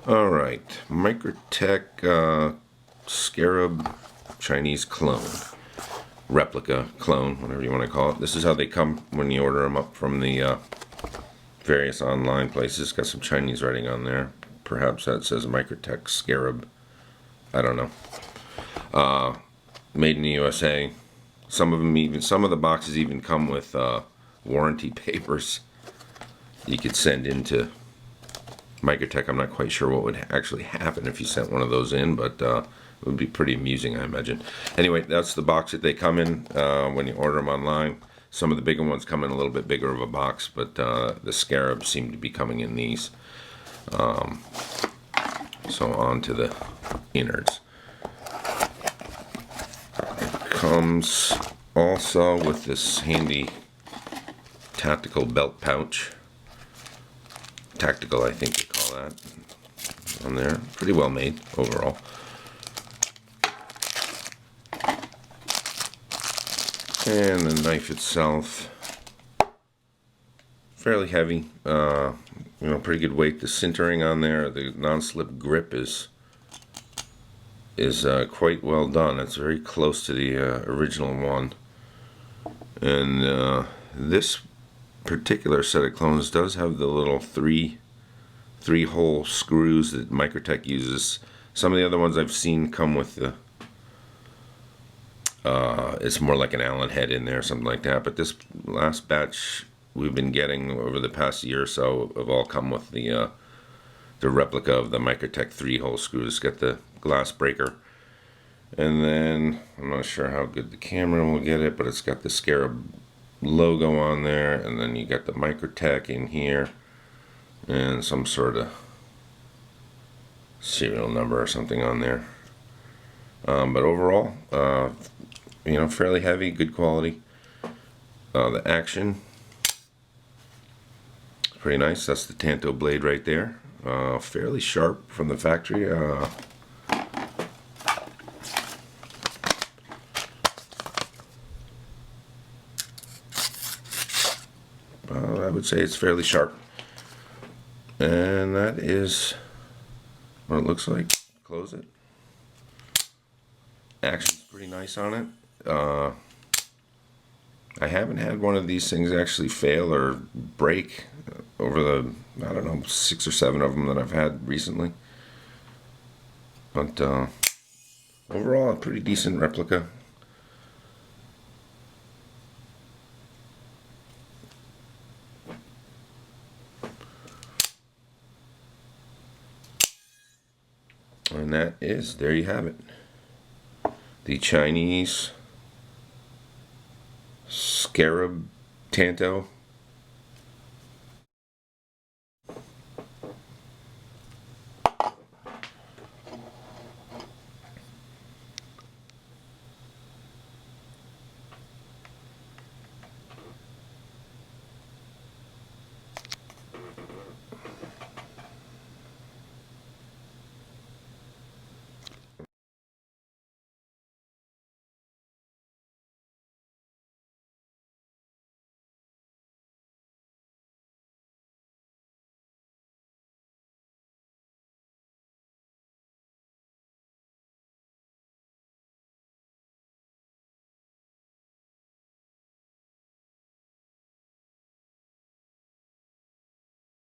Alright, Microtech Scarab Chinese clone. Replica, clone, whatever you want to call it. This is how they come when you order them up from the various online places. Got some Chinese writing on there. Perhaps that says Microtech Scarab. I don't know. Made in the USA. Some of the boxes even come with warranty papers you could send into Microtech. I'm not quite sure what would actually happen if you sent one of those in, but it would be pretty amusing, I imagine. Anyway, that's the box that they come in when you order them online. Some of the bigger ones come in a little bit bigger of a box, but the scarabs seem to be coming in these. So on to the innards. It comes also with this handy tactical belt pouch. Tactical, I think they call that, on there. Pretty well made overall. And the knife itself, fairly heavy. Pretty good weight. The sintering on there, the non-slip grip is quite well done. It's very close to the original one. And this particular set of clones does have the little three-hole screws that Microtech uses. Some of the other ones I've seen come with the it's more like an Allen head in there, something like that. But this last batch we've been getting over the past year or so have all come with the replica of the Microtech three-hole screws. It's got the glass breaker, and then I'm not sure how good the camera will get it, but it's got the Scarab logo on there, and then you got the Microtech in here and some sort of serial number or something on there. But overall, fairly heavy, good quality. The action is pretty nice. That's the Tanto blade right there. Fairly sharp from the factory. I would say it's fairly sharp. And that is what it looks like. Close it. Action's pretty nice on it. I haven't had one of these things actually fail or break over the, 6 or 7 of them that I've had recently. But overall, a pretty decent replica. And that is, there you have it. The Chinese Scarab Tanto